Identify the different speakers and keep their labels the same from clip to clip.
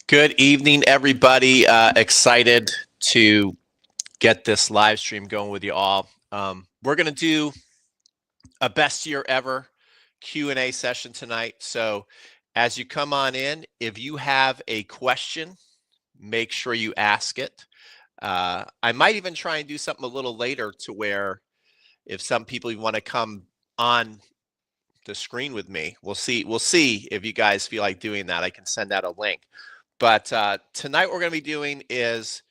Speaker 1: Good evening, everybody. Excited to get this live stream going with you all. We're going to do a best year ever Q&A session tonight. So as you come on in, if you have a question, make sure you ask it. I might even try and do something a little later to where if some people want to come on the screen with me, we'll see. We'll see if you guys feel like doing that. I can send out a link. But tonight what we're going to be doing is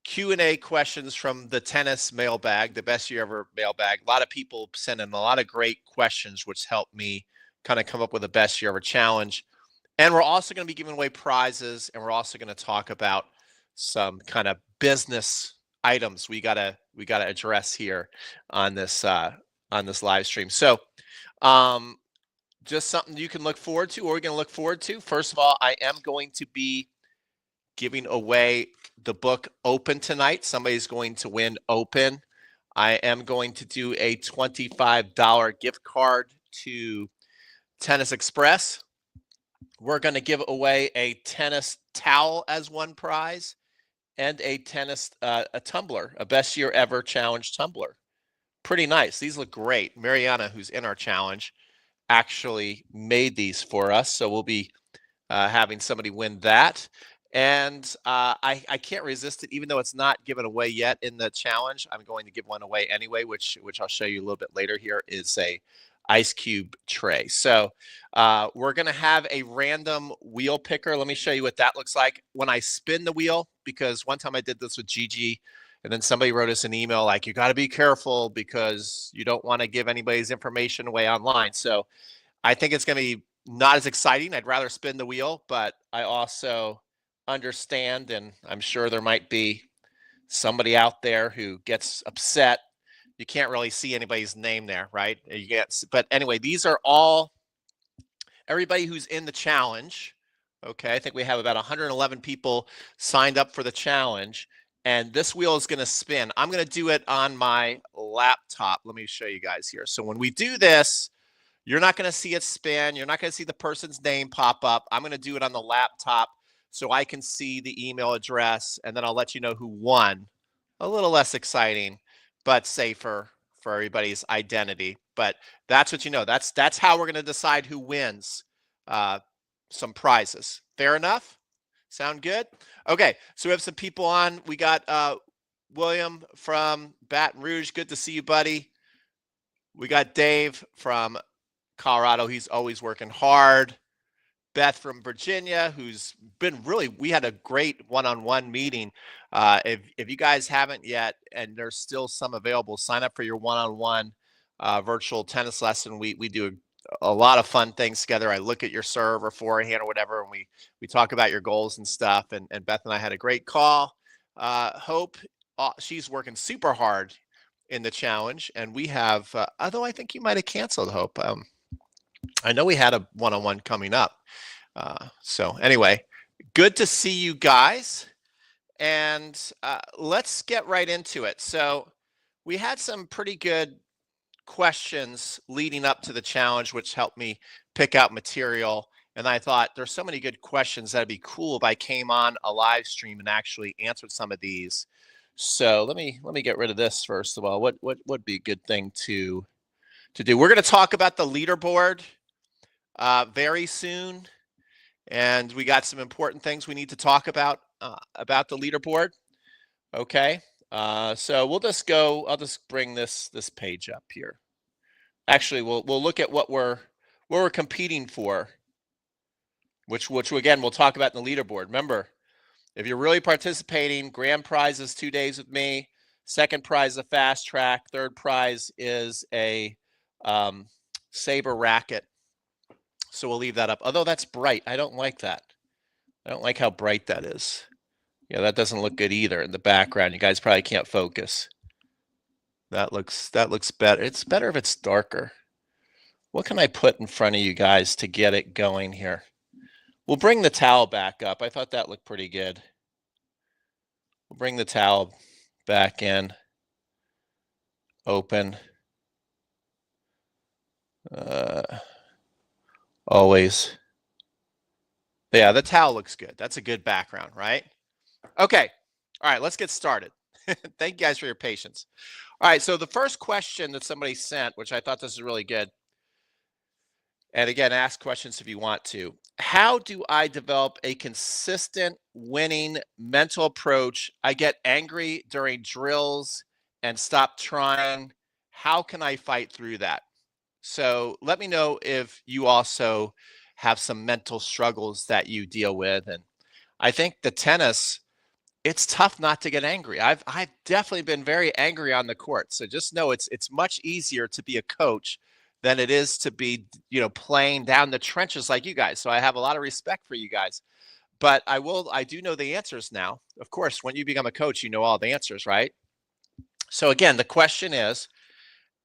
Speaker 1: Q&A questions from the tennis mailbag, the best year ever mailbag. A lot of people send in a lot of great questions, which helped me kind of come up with a best year ever challenge. And we're also going to be giving away prizes, and we're also going to talk about some kind of business items we gotta address here on this live stream. So just something you can look forward to, or we're going to look forward to. First of all, I am going to be giving away the book Open tonight. Somebody's going to win Open. I am going to do a $25 gift card to Tennis Express. We're going to give away a tennis towel as one prize and a tennis a tumbler, a best year ever challenge tumbler. Pretty nice. These look great. Mariana, who's in our challenge, actually made these for us. So we'll be having somebody win that. And I can't resist it, even though it's not given away yet in the challenge. I'm going to give one away anyway, which I'll show you a little bit later. Here is a ice cube tray. So we're going to have a random wheel picker. Let me show you what that looks like when I spin the wheel, because one time I did this with Gigi, and then somebody wrote us an email like, you got to be careful because you don't want to give anybody's information away online. So I think it's going to be not as exciting. I'd rather spin the wheel, but I also understand, and I'm sure there might be somebody out there who gets upset. You can't really see anybody's name there, right? But anyway, these are all everybody who's in the challenge. Okay, I think we have about 111 people signed up for the challenge, and this wheel is going to spin. I'm going to do it on my laptop. Let me show you guys here. So when we do this, you're not going to see it spin. You're not going to see the person's name pop up. I'm going to do it on the laptop so I can see the email address, and then I'll let you know who won. A little less exciting, but safer for everybody's identity. But that's what you know. That's how we're going to decide who wins some prizes. Fair enough? Sound good? Okay, so we have some people on. We got William from Baton Rouge. Good to see you, buddy. We got Dave from Colorado. He's always working hard. Beth from Virginia, who's been we had a great one-on-one meeting. If you guys haven't yet, and there's still some available, sign up for your one-on-one virtual tennis lesson. We do a lot of fun things together. I look at your serve or forehand or whatever, and we talk about your goals and stuff. And Beth and I had a great call. Hope, she's working super hard in the challenge, and we have, although I think you might have canceled, Hope. I know we had a one-on-one coming up. So anyway, good to see you guys. And let's get right into it. So we had some pretty good questions leading up to the challenge, which helped me pick out material. And I thought there's so many good questions that'd be cool if I came on a live stream and actually answered some of these. So let me get rid of this first of all. What would be a good thing to do? We're going to talk about the leaderboard very soon, and we got some important things we need to talk about the leaderboard. Okay, so we'll just go. I'll just bring this page up here. Actually, we'll look at what we're competing for, which again we'll talk about in the leaderboard. Remember, if you're really participating, grand prize is 2 days with me. Second prize is a fast track. Third prize is a Saber racket. So we'll leave that up. Although that's bright. I don't like that. I don't like how bright that is. Yeah, that doesn't look good either in the background. You guys probably can't focus. That looks better. It's better if it's darker. What can I put in front of you guys to get it going here? We'll bring the towel back up. I thought that looked pretty good. We'll bring the towel back in. Open. Always. Yeah, the towel looks good. That's a good background, right? Okay. All right, let's get started. Thank you guys for your patience. All right, so the first question that somebody sent, which I thought this is really good, and again, ask questions if you want to. How do I develop a consistent winning mental approach? I get angry during drills and stop trying. How can I fight through that? So let me know if you also have some mental struggles that you deal with. And I think the tennis, it's tough not to get angry. I've definitely been very angry on the court. So just know it's much easier to be a coach than it is to be, playing down the trenches like you guys. So I have a lot of respect for you guys. But I do know the answers now. Of course, when you become a coach, you know all the answers, right? So again, the question is,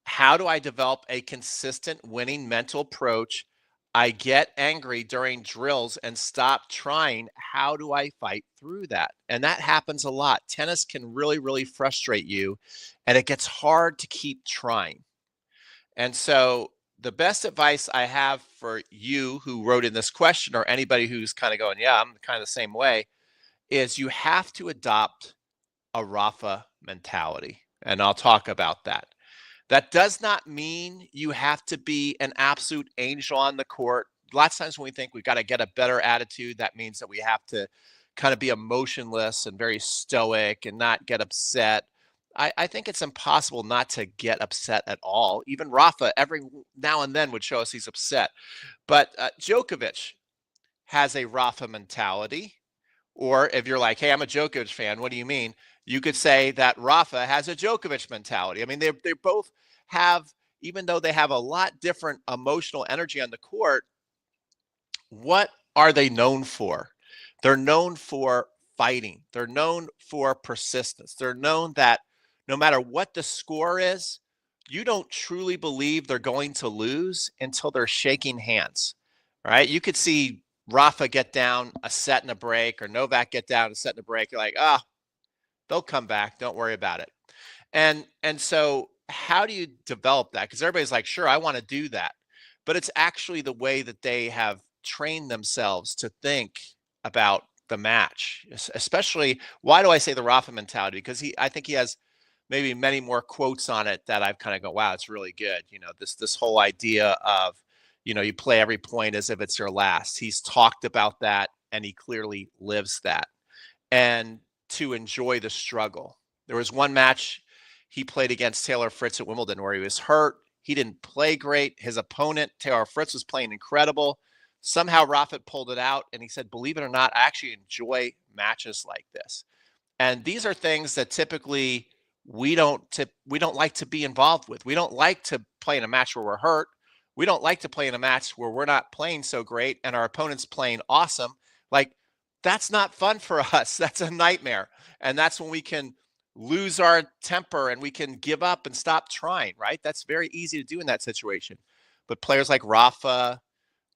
Speaker 1: how do I develop a consistent winning mental approach? I get angry during drills and stop trying. How do I fight through that? And that happens a lot. Tennis can really, really frustrate you, and it gets hard to keep trying. And so, the best advice I have for you who wrote in this question, or anybody who's kind of going, yeah, I'm kind of the same way, is you have to adopt a Rafa mentality. And I'll talk about that. That does not mean you have to be an absolute angel on the court. Lots of times when we think we've got to get a better attitude, that means that we have to kind of be emotionless and very stoic and not get upset. I think it's impossible not to get upset at all. Even Rafa, every now and then, would show us he's upset. But Djokovic has a Rafa mentality. Or if you're like, hey, I'm a Djokovic fan, what do you mean? You could say that Rafa has a Djokovic mentality. I mean, they both have, even though they have a lot different emotional energy on the court, what are they known for? They're known for fighting. They're known for persistence. They're known that no matter what the score is, you don't truly believe they're going to lose until they're shaking hands. Right? You could see Rafa get down a set and a break, or Novak get down a set and a break. You're like, they'll come back. Don't worry about it. And so how do you develop that? Because everybody's like, sure, I want to do that. But it's actually the way that they have trained themselves to think about the match. Especially, why do I say the Rafa mentality? Because I think he has maybe many more quotes on it that I've kind of go, wow, it's really good. This whole idea of, you play every point as if it's your last. He's talked about that, and he clearly lives that. And to enjoy the struggle. There was one match he played against Taylor Fritz at Wimbledon where he was hurt. He didn't play great. His opponent, Taylor Fritz, was playing incredible. Somehow Rafa pulled it out, and he said, believe it or not, I actually enjoy matches like this. And these are things that typically we don't like to be involved with. We don't like to play in a match where we're hurt. We don't like to play in a match where we're not playing so great and our opponent's playing awesome. Like, that's not fun for us. That's a nightmare. And that's when we can lose our temper and we can give up and stop trying, right? That's very easy to do in that situation. But players like Rafa,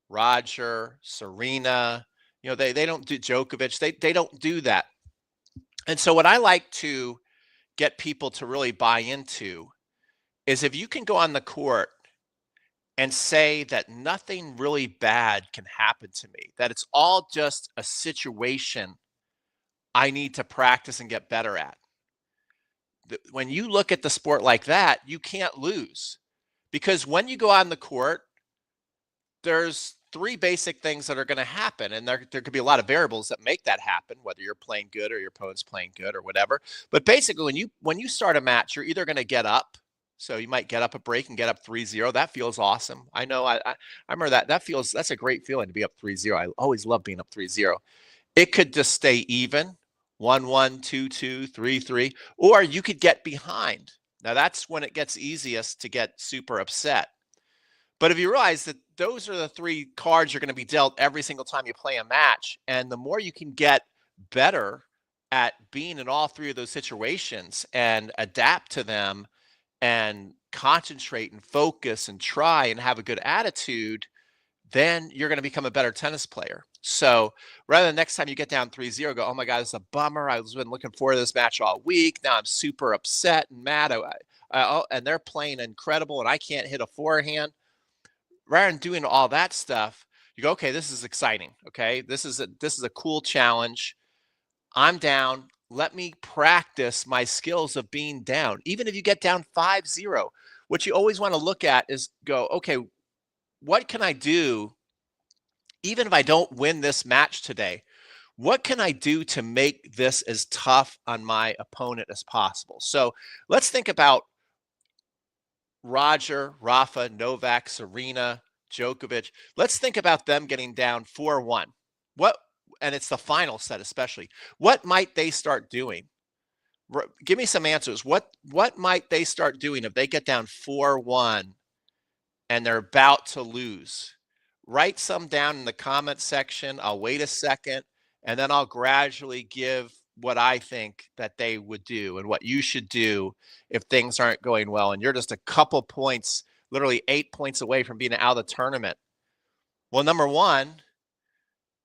Speaker 1: Roger, Serena, they don't do Djokovic. They don't do that. And so what I like to get people to really buy into is, if you can go on the court and say that nothing really bad can happen to me, that it's all just a situation I need to practice and get better at. When you look at the sport like that, you can't lose, because when you go on the court, there's three basic things that are going to happen. And there could be a lot of variables that make that happen, whether you're playing good or your opponent's playing good or whatever. But basically, when you start a match, you're either going to get up. So you might get up a break and get up 3-0. That feels awesome. I know. I remember that. That's a great feeling to be up 3-0. I always love being up 3-0. It could just stay even, 1-1, 2-2, 3-3, or you could get behind. Now that's when it gets easiest to get super upset. But if you realize that those are the three cards you're going to be dealt every single time you play a match, and the more you can get better at being in all three of those situations and adapt to them and concentrate and focus and try and have a good attitude, then you're going to become a better tennis player. So rather than next time you get down 3-0, go, oh my God, it's a bummer. I've been looking forward to this match all week. Now I'm super upset and mad. And they're playing incredible and I can't hit a forehand. Rather than doing all that stuff, You go, okay, this is exciting. Okay, this is a cool challenge. I'm down. Let me practice my skills of being down. Even if you get down 5-0, what you always want to look at is go, okay, what can I do even if I don't win this match today? What can I do to make this as tough on my opponent as possible? So let's think about Roger, Rafa, Novak, Serena, Djokovic. Let's think about them getting down 4-1. What, and it's the final set especially. What might they start doing? Give me some answers. What might they start doing if they get down 4-1 and they're about to lose? Write some down in the comment section. I'll wait a second, and then I'll gradually give what I think that they would do and what you should do if things aren't going well. And you're just a couple points, literally 8 points away from being out of the tournament. Well, number one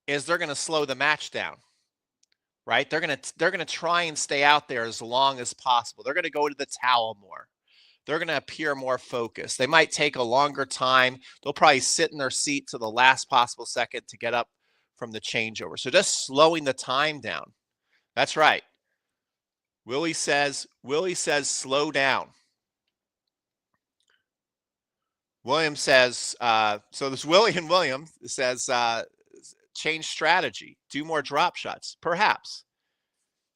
Speaker 1: is they're going to slow the match down, right? They're going to try and stay out there as long as possible. They're going to go to the towel more. They're going to appear more focused. They might take a longer time. They'll probably sit in their seat to the last possible second to get up from the changeover. So just slowing the time down. That's right. Willie says, slow down. William says, so this Willie and William says, change strategy, do more drop shots, perhaps.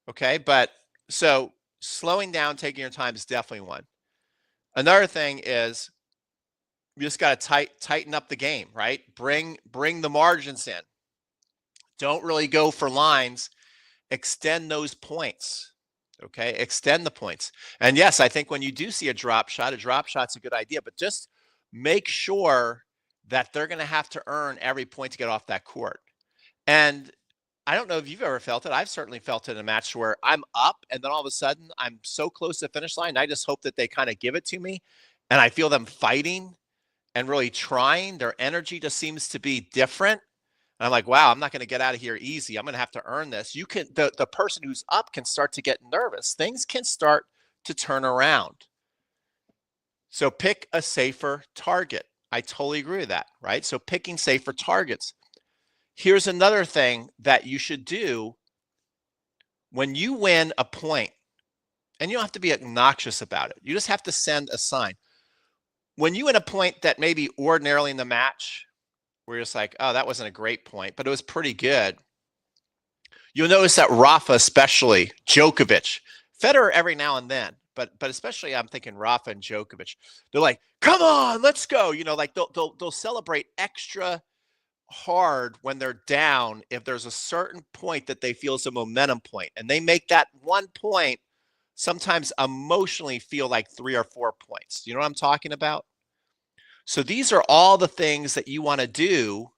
Speaker 1: Okay, but so slowing down, taking your time is definitely one. Another thing is you just got to tighten up the game, right? Bring the margins in. Don't really go for lines. Extend those points. Okay, extend the points. And yes, I think when you do see a drop shot's a good idea, but just make sure that they're going to have to earn every point to get off that court. And I don't know if you've ever felt it. I've certainly felt it in a match where I'm up and then all of a sudden I'm so close to the finish line. I just hope that they kind of give it to me. And I feel them fighting and really trying. Their energy just seems to be different. And I'm like, wow, I'm not going to get out of here easy. I'm going to have to earn this. You can, the person who's up can start to get nervous. Things can start to turn around. So pick a safer target. I totally agree with that, right? So picking safer targets. Here's another thing that you should do when you win a point, and you don't have to be obnoxious about it. You just have to send a sign. When you win a point that maybe ordinarily in the match, where you're just like, oh, that wasn't a great point, but it was pretty good. You'll notice that Rafa, especially Djokovic, Federer every now and then, but especially I'm thinking Rafa and Djokovic. They're like, come on, let's go. You know, like they'll celebrate extra hard when they're down if there's a certain point that they feel is a momentum point, and they make that one point sometimes emotionally feel like 3 or 4 points. You know what I'm talking about? So these are all the things that you want to do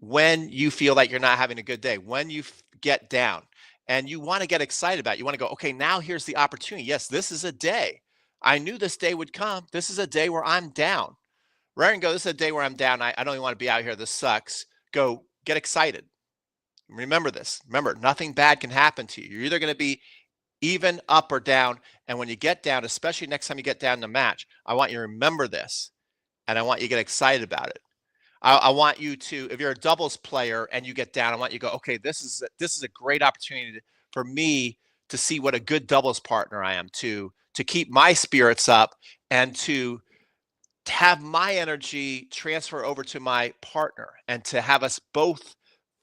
Speaker 1: when you feel like you're not having a good day, when you get down, and you want to get excited about it. You want to go, okay, now here's the opportunity. Yes, this is a day. I knew this day would come. This is a day where I'm down. Rather than go, this is a day where I'm down. I don't even want to be out here. This sucks. Go get excited. Remember this. Remember, nothing bad can happen to you. You're either going to be even up or down. And when you get down, especially next time you get down in a match, I want you to remember this. And I want you to get excited about it. I want you to, if you're a doubles player and you get down, I want you to go, okay, this is a great opportunity for me to see what a good doubles partner I am, to keep my spirits up and to have my energy transfer over to my partner and to have us both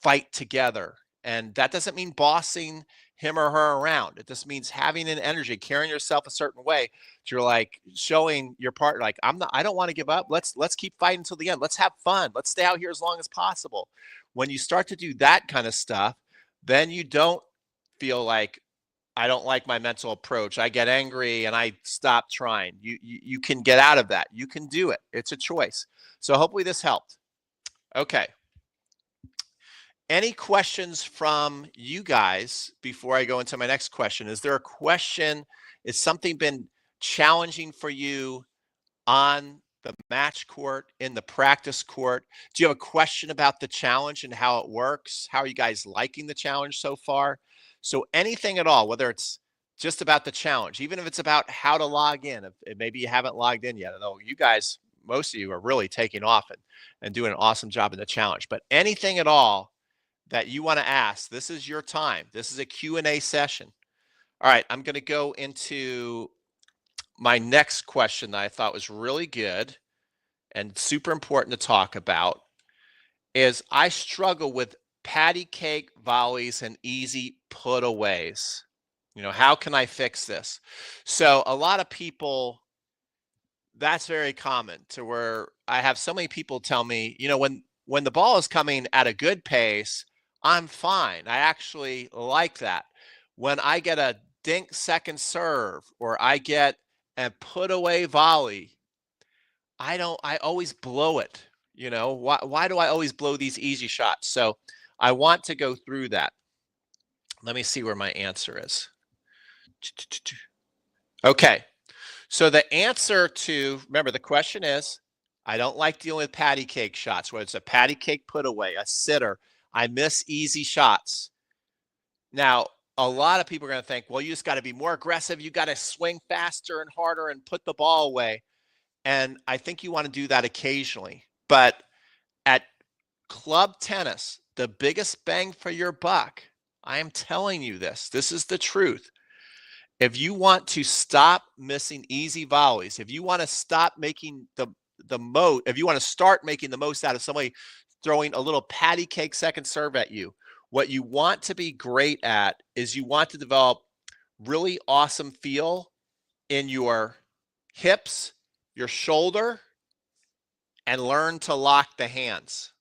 Speaker 1: fight together. And that doesn't mean bossing him or her around. It just means having an energy, carrying yourself a certain way. You're like showing your partner, like, I don't want to give up. Let's keep fighting until the end. Let's have fun. Let's stay out here as long as possible. When you start to do that kind of stuff, then you don't feel like, I don't like my mental approach. I get angry and I stop trying. You can get out of that. You can do it. It's a choice. So hopefully this helped. Okay. Any questions from you guys before I go into my next question? Is there a question? Is something been challenging for you on the match court, in the practice court? Do you have a question about the challenge and how it works? How are you guys liking the challenge so far? So anything at all, whether it's just about the challenge, even if it's about how to log in, if maybe you haven't logged in yet, although you guys most of you are really taking off and doing an awesome job in the challenge. But anything at all that you want to ask, this is your time. This is a Q&A session. All right, I'm going to go into my next question that I thought was really good and super important to talk about. Is I struggle with patty cake volleys and easy putaways. How can I fix this? So a lot of people, that's very common, to where I have so many people tell me, when the ball is coming at a good pace, I'm fine. I actually like that. When I get a dink second serve or I get a put away volley, I always blow it. Why do I always blow these easy shots? So I want to go through that. Let me see where my answer is. Okay. So the answer to, remember, the question is, I don't like dealing with patty cake shots, whether it's a patty cake put away, a sitter. I miss easy shots. Now, a lot of people are going to think, well, you just got to be more aggressive. You got to swing faster and harder and put the ball away. And I think you want to do that occasionally. But at club tennis, the biggest bang for your buck, I am telling you this. This is the truth. If you want to stop missing easy volleys, if you want to stop making if you want to start making the most out of somebody throwing a little patty cake second serve at you, what you want to be great at is you want to develop really awesome feel in your hips, your shoulder, and learn to lock the hands.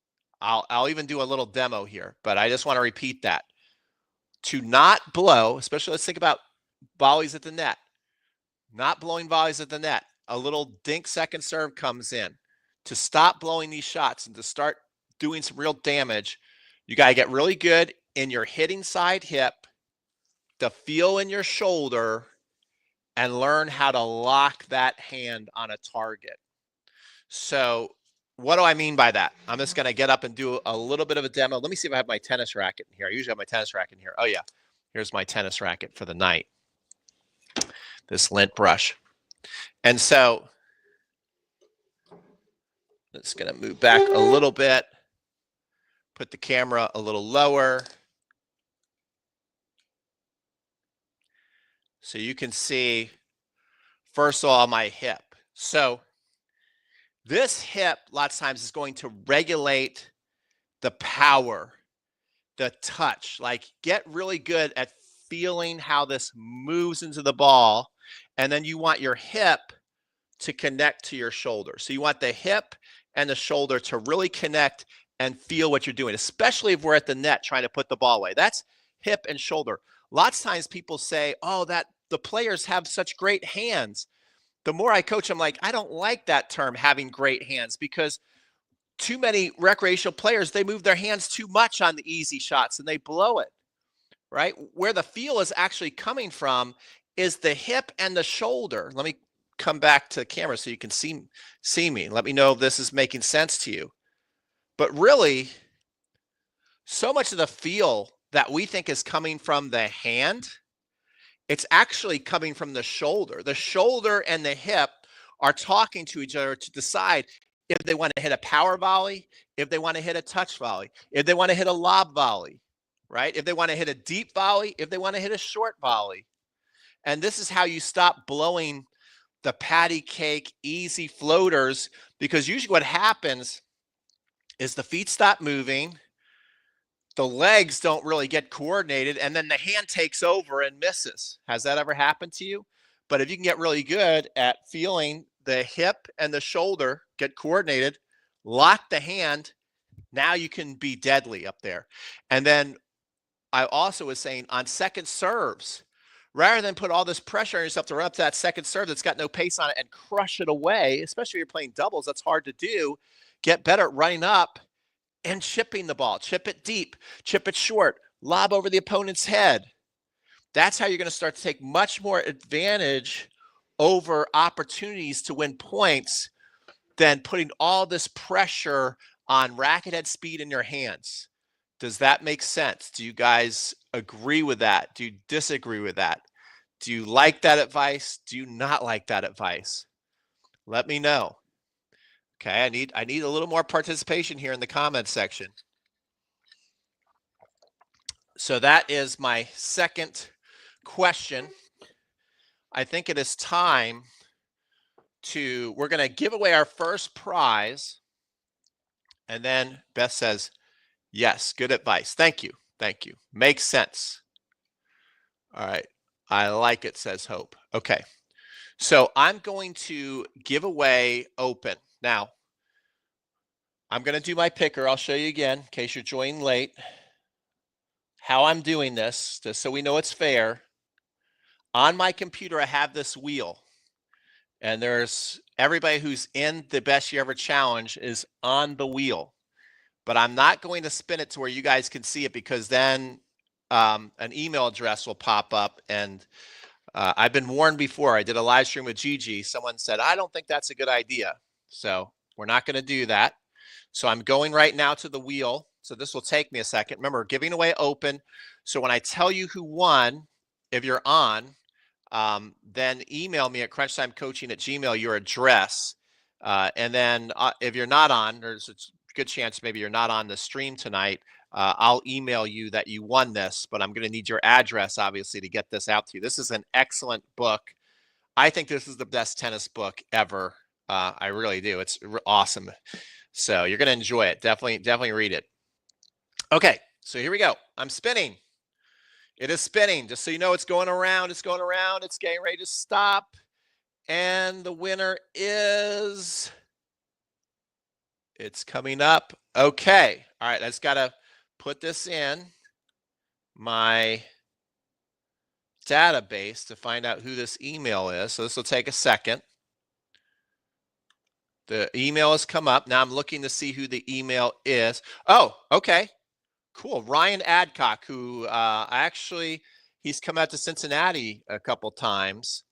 Speaker 1: I'll even do a little demo here, but I just want to repeat that. To not blow, especially let's think about volleys at the net, not blowing volleys at the net. A little dink second serve comes in. To stop blowing these shots and to start doing some real damage, you got to get really good in your hitting side hip, the feel in your shoulder, and learn how to lock that hand on a target. So what do I mean by that? I'm just going to get up and do a little bit of a demo. Let me see if I have my tennis racket in here. I usually have my tennis racket in here. Oh, yeah. Here's my tennis racket for the night. This lint brush. And so it's going to move back a little bit. Put the camera a little lower. So you can see, first of all, my hip. So this hip, lots of times, is going to regulate the power, the touch. Like, get really good at feeling how this moves into the ball. And then you want your hip to connect to your shoulder. So you want the hip and the shoulder to really connect and feel what you're doing, especially if we're at the net trying to put the ball away. That's hip and shoulder. Lots of times people say, oh, that the players have such great hands. The more I coach, I'm like, I don't like that term, having great hands, because too many recreational players, they move their hands too much on the easy shots and they blow it, right? Where the feel is actually coming from is the hip and the shoulder. Let me come back to the camera so you can see me. Let me know if this is making sense to you. But really, so much of the feel that we think is coming from the hand, it's actually coming from the shoulder. The shoulder and the hip are talking to each other to decide if they want to hit a power volley, if they want to hit a touch volley, if they want to hit a lob volley, right? If they want to hit a deep volley, if they want to hit a short volley. And this is how you stop blowing the patty cake easy floaters, because usually what happens is the feet stop moving, the legs don't really get coordinated, and then the hand takes over and misses. Has that ever happened to you? But if you can get really good at feeling the hip and the shoulder get coordinated, lock the hand, now you can be deadly up there. And then I also was saying, on second serves, rather than put all this pressure on yourself to run up to that second serve that's got no pace on it and crush it away, especially if you're playing doubles, that's hard to do. Get better at running up and chipping the ball. Chip it deep, chip it short, lob over the opponent's head. That's how you're going to start to take much more advantage over opportunities to win points than putting all this pressure on racket head speed in your hands. Does that make sense? Do you guys agree with that? Do you disagree with that? Do you like that advice? Do you not like that advice? Let me know. Okay, I need a little more participation here in the comments section. So that is my second question. I think it is time we're going to give away our first prize. And then Beth says, yes, good advice. Thank you. Thank you. Makes sense. All right. I like it, says Hope. Okay. So I'm going to give away open. Now, I'm going to do my picker. I'll show you again in case you're joining late. How I'm doing this, just so we know it's fair. On my computer, I have this wheel. And there's everybody who's in the Best Year Ever Challenge is on the wheel. But I'm not going to spin it to where you guys can see it, because then an email address will pop up. And I've been warned before. I did a live stream with Gigi. Someone said, I don't think that's a good idea. So we're not going to do that. So I'm going right now to the wheel. So this will take me a second. Remember, giving away open. So when I tell you who won, if you're on, then email me at crunchtimecoaching@gmail.com your address. And then if you're not on, there's a good chance maybe you're not on the stream tonight. I'll email you that you won this, but I'm going to need your address, obviously, to get this out to you. This is an excellent book. I think this is the best tennis book ever. I really do. It's awesome. So you're going to enjoy it. Definitely read it. Okay, so here we go. I'm spinning. It is spinning. Just so you know, it's going around. It's going around. It's getting ready to stop. And the winner is... It's coming up. Okay. All right. I just got to put this in my database to find out who this email is. So this will take a second. The email has come up. Now I'm looking to see who the email is. Oh, okay. Cool. Ryan Adcock, who he's come out to Cincinnati a couple times.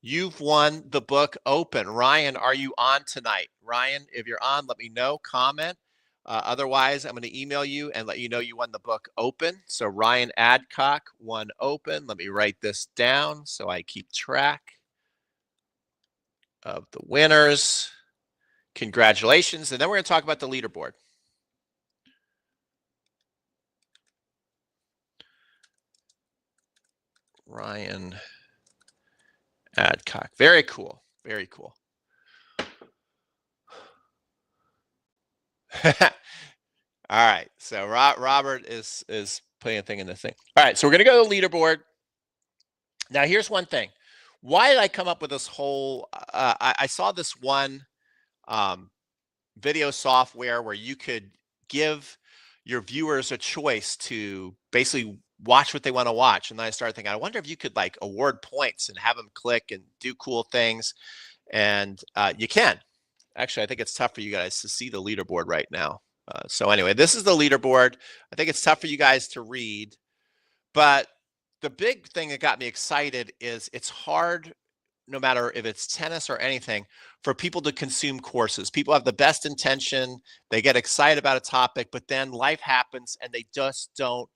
Speaker 1: You've won the book Open. Ryan, are you on tonight? Ryan, if you're on, let me know, comment. Otherwise, I'm going to email you and let you know you won the book Open. So Ryan Adcock won Open. Let me write this down so I keep track of the winners. Congratulations. And then we're going to talk about the leaderboard. Ryan Adcock. Very cool. Very cool. All right. So Robert is putting a thing in the thing. All right. So we're going to go to the leaderboard. Now, here's one thing. Why did I come up with this whole I saw this one video software where you could give your viewers a choice to basically watch what they want to watch. And then I started thinking, I wonder if you could like award points and have them click and do cool things. And you can. Actually, I think it's tough for you guys to see the leaderboard right now. So anyway, this is the leaderboard. I think it's tough for you guys to read. But the big thing that got me excited is it's hard, no matter if it's tennis or anything, for people to consume courses. People have the best intention. They get excited about a topic, but then life happens and they just don't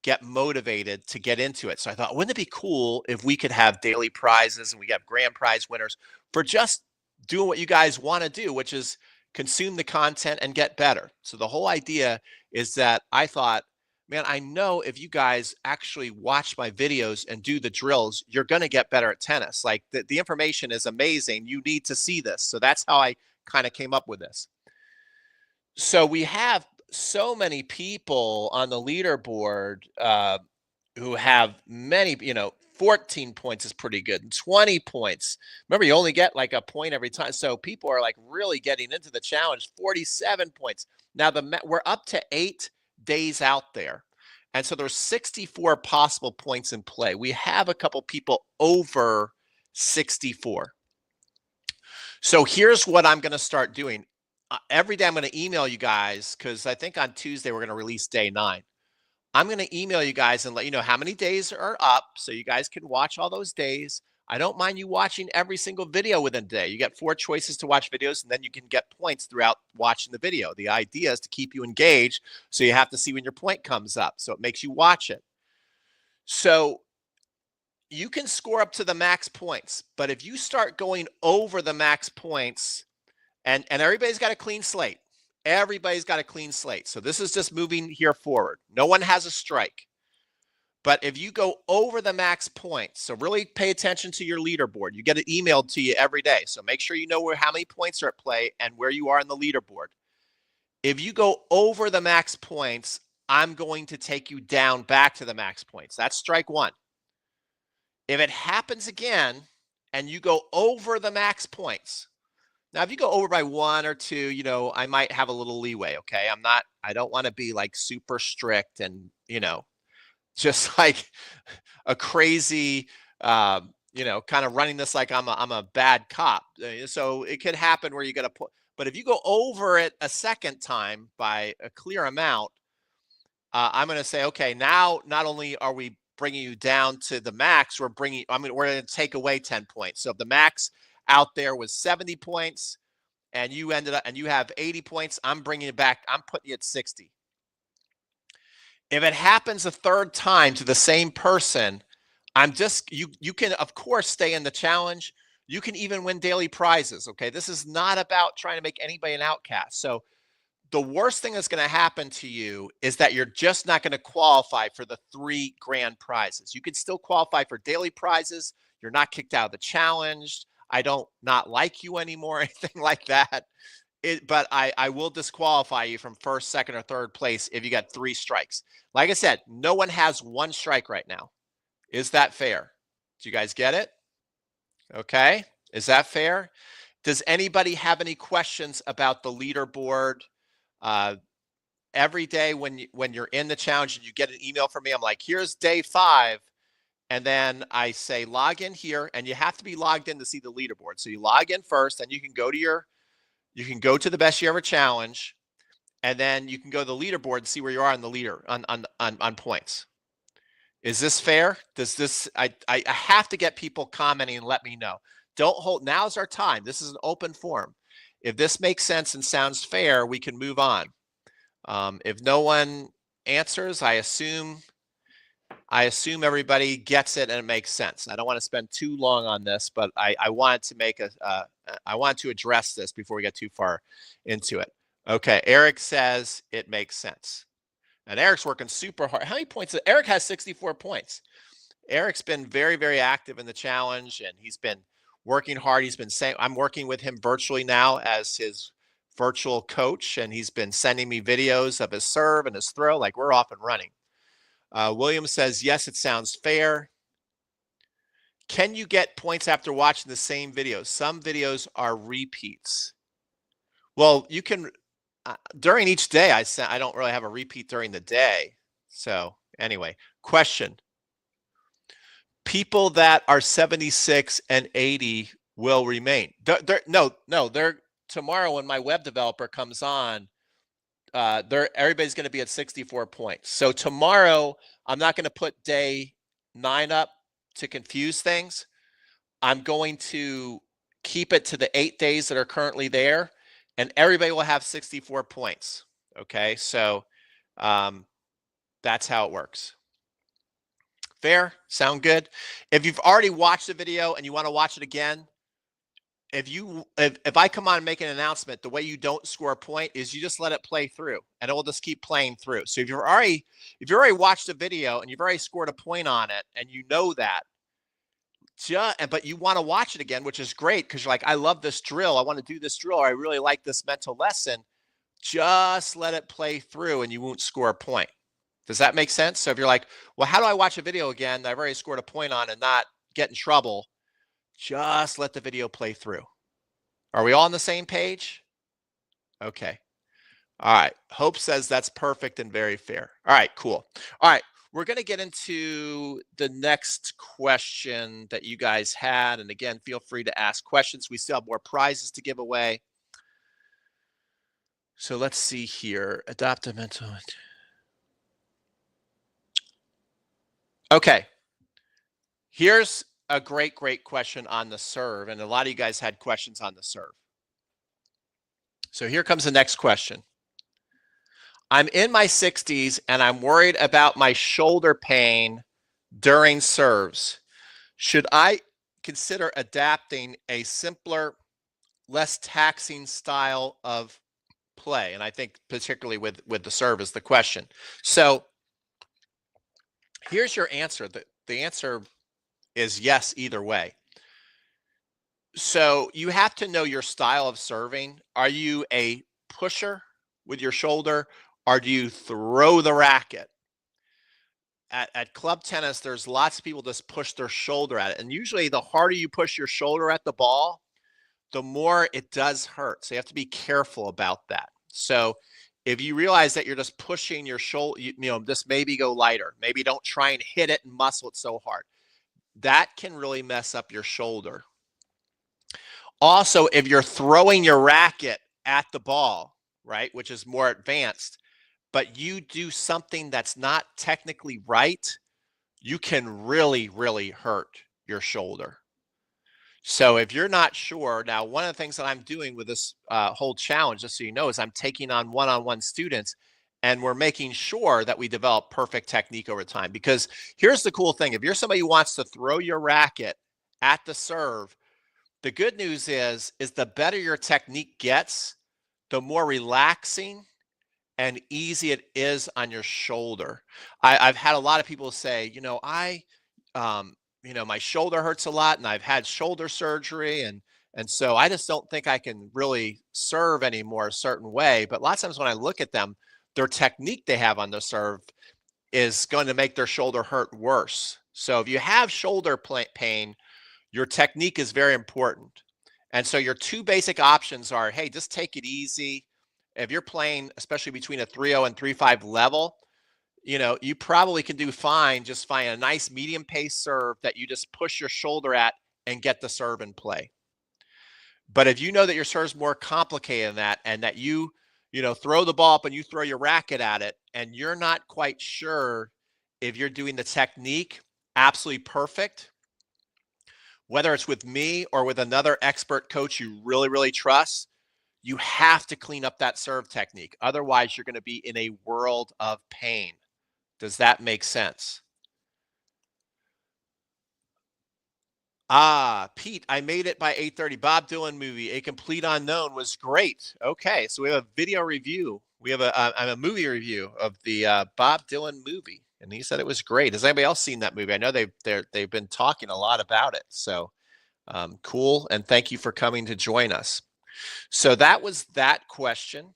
Speaker 1: get motivated to get into it. So I thought, wouldn't it be cool if we could have daily prizes and we have grand prize winners for just doing what you guys want to do, which is consume the content and get better. So the whole idea is that I thought, man, I know if you guys actually watch my videos and do the drills, you're going to get better at tennis. Like the information is amazing. You need to see this. So that's how I kind of came up with this. So we have so many people on the leaderboard who have many, 14 points is pretty good. And 20 points. Remember, you only get like a point every time. So people are like really getting into the challenge. 47 points. Now we're up to 8 days out there. And so there's 64 possible points in play. We have a couple people over 64. So here's what I'm going to start doing. Every day I'm going to email you guys, because I think on Tuesday we're going to release day 9. I'm going to email you guys and let you know how many days are up so you guys can watch all those days. I don't mind you watching every single video within a day. You get 4 choices to watch videos, and then you can get points throughout watching the video. The idea is to keep you engaged, so you have to see when your point comes up. So it makes you watch it. So you can score up to the max points, but if you start going over the max points, And everybody's got a clean slate. Everybody's got a clean slate. So this is just moving here forward. No one has a strike. But if you go over the max points, so really pay attention to your leaderboard. You get it emailed to you every day. So make sure you know how many points are at play and where you are in the leaderboard. If you go over the max points, I'm going to take you down back to the max points. That's strike one. If it happens again and you go over the max points, now if you go over by 1 or 2, I might have a little leeway. Okay. I don't want to be like super strict and, just like a crazy, kind of running this like I'm a bad cop. So it could happen where you got to put, but if you go over it a second time by a clear amount, I'm going to say, okay, now not only are we bringing you down to the max, we're going to take away 10 points. So if the max out there was 70 points and you ended up and you have 80 points, I'm bringing it back. I'm putting you at 60. If it happens a third time to the same person, you can of course stay in the challenge. You can even win daily prizes. Okay. This is not about trying to make anybody an outcast. So the worst thing that's going to happen to you is that you're just not going to qualify for the 3 grand prizes. You can still qualify for daily prizes. You're not kicked out of the challenge. I don't not like you anymore, anything like that. But I will disqualify you from first, second, or third place if you got 3 strikes. Like I said, no one has 1 strike right now. Is that fair? Do you guys get it? Okay. Is that fair? Does anybody have any questions about the leaderboard? Every day when you're in the challenge and you get an email from me, I'm like, here's day 5. And then I say, log in here, and you have to be logged in to see the leaderboard. So you log in first, and you can go to the best year ever challenge, and then you can go to the leaderboard and see where you are on the leader on points. Is this fair? Does this, I have to get people commenting and let me know. Don't hold, now's our time. This is an open forum. If this makes sense and sounds fair, we can move on. If no one answers, I assume everybody gets it and it makes sense. I don't want to spend too long on this, but I wanted to I want to address this before we get too far into it. Okay, Eric says it makes sense. And Eric's working super hard. How many points? Eric has 64 points. Eric's been very, very active in the challenge, and he's been working hard. He's been saying, I'm working with him virtually now as his virtual coach, and he's been sending me videos of his serve and his throw. Like, we're off and running. William says, yes, it sounds fair. Can you get points after watching the same videos? Some videos are repeats. Well, you can, during each day, I don't really have a repeat during the day. So anyway, question. People that are 76 and 80 will remain. They're tomorrow when my web developer comes on, everybody's going to be at 64 points. So tomorrow, I'm not going to put day 9 up to confuse things. I'm going to keep it to the 8 days that are currently there, and everybody will have 64 points. Okay, so that's how it works. Fair? Sound good? If you've already watched the video and you want to watch it again, if I come on and make an announcement, the way you don't score a point is you just let it play through, and it will just keep playing through. So if you've already watched a video and you've already scored a point on it, and you know that, but you want to watch it again, which is great because you're like, I love this drill. I want to do this drill. Or I really like this mental lesson. Just let it play through, and you won't score a point. Does that make sense? So if you're like, well, how do I watch a video again that I've already scored a point on and not get in trouble? Just let the video play through. Are we all on the same page? Okay. All right. Hope says that's perfect and very fair. All right, cool. All right. We're going to get into the next question that you guys had. And again, feel free to ask questions. We still have more prizes to give away. So let's see here. Adopt a mental. Okay. Here's a great question on the serve. And a lot of you guys had questions on the serve. So here comes the next question. I'm in my 60s and I'm worried about my shoulder pain during serves. Should I consider adapting a simpler less taxing style of play. And I think particularly with the serve is the question. So here's your answer. The answer is yes either way. So you have to know your style of serving. Are you a pusher with your shoulder, or do you throw the racket? At club tennis, there's lots of people just push their shoulder at it. And usually the harder you push your shoulder at the ball, the more it does hurt. So you have to be careful about that. So if you realize that you're just pushing your shoulder, just maybe go lighter. Maybe don't try and hit it and muscle it so hard. That can really mess up your shoulder. Also, if you're throwing your racket at the ball, right, which is more advanced, but you do something that's not technically right, you can really, really hurt your shoulder. So if you're not sure, now one of the things that I'm doing with this whole challenge, just so you know, is I'm taking on one-on-one students, and we're making sure that we develop perfect technique over time. Because here's the cool thing: if you're somebody who wants to throw your racket at the serve, the good news is the better your technique gets, the more relaxing and easy it is on your shoulder. I've had a lot of people say, my shoulder hurts a lot, and I've had shoulder surgery, and so I just don't think I can really serve anymore a certain way. But a lot of times when I look at them, their technique they have on the serve is going to make their shoulder hurt worse. So if you have shoulder pain, your technique is very important. And so your two basic options are, hey, just take it easy. If you're playing, especially between a 3-0 and 3-5 level, you probably can do fine. Just find a nice medium pace serve that you just push your shoulder at and get the serve in play. But if you know that your serve is more complicated than that, and that you throw the ball up and you throw your racket at it, and you're not quite sure if you're doing the technique absolutely perfect, whether it's with me or with another expert coach you really, really trust, you have to clean up that serve technique. Otherwise, you're going to be in a world of pain. Does that make sense? Pete, I made it by 8:30. Bob Dylan movie, A Complete Unknown, was great. Okay, so we have a video review. We have a movie review of the Bob Dylan movie, and he said it was great. Has anybody else seen that movie? I know they've been talking a lot about it. So cool, and thank you for coming to join us. So that was that question.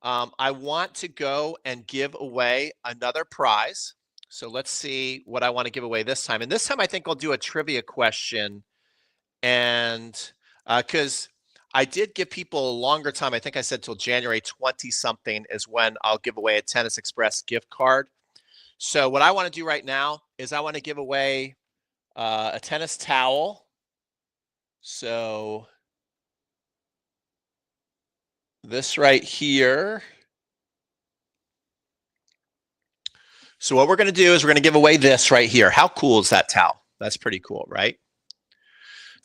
Speaker 1: I want to go and give away another prize. So let's see what I want to give away this time. And this time I think I'll do a trivia question. And because I did give people a longer time, I think I said till January 20 something is when I'll give away a Tennis Express gift card. So what I want to do right now is I want to give away a tennis towel. So this right here. So what we're going to do is we're going to give away this right here. How cool is that towel? That's pretty cool, right?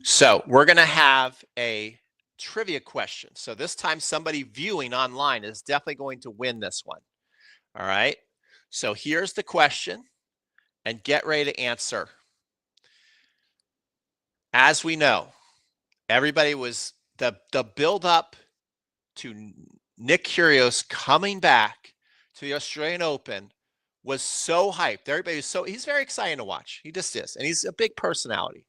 Speaker 1: So we're going to have a trivia question. So this time somebody viewing online is definitely going to win this one. All right. So here's the question, and get ready to answer. As we know, everybody was the build up to Nick Kyrgios coming back to the Australian Open was so hyped. Everybody was he's very exciting to watch. He just is. And he's a big personality.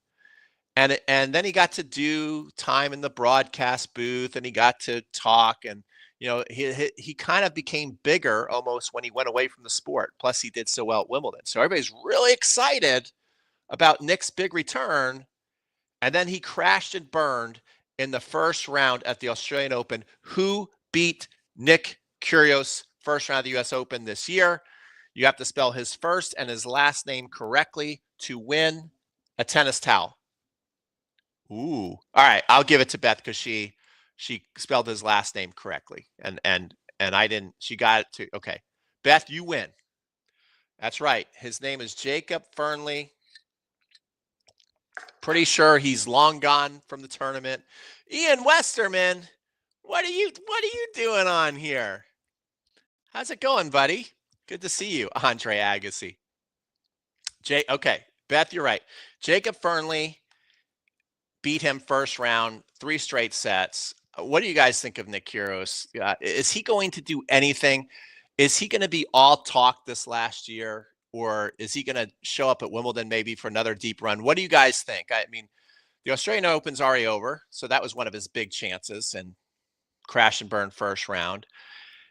Speaker 1: And then he got to do time in the broadcast booth, and he got to talk, and he kind of became bigger almost when he went away from the sport. Plus he did so well at Wimbledon. So everybody's really excited about Nick's big return. And then he crashed and burned in the first round at the Australian Open. Who beat Nick Kyrgios first round of the US Open this year? You have to spell his first and his last name correctly to win a tennis towel. Ooh. All right, I'll give it to Beth because she spelled his last name correctly. And I didn't. She got it too. Okay. Beth, you win. That's right. His name is Jacob Fernley. Pretty sure he's long gone from the tournament. Ian Westerman, what are you doing on here? How's it going, buddy? Good to see you, Andre Agassi. Okay, Beth, you're right. Jacob Fernley beat him first round, 3 straight sets. What do you guys think of Nick Kyrgios? Is he going to do anything? Is he going to be all talk this last year, or is he going to show up at Wimbledon maybe for another deep run? What do you guys think? I mean, the Australian Open's already over, so that was one of his big chances, and crash and burn first round.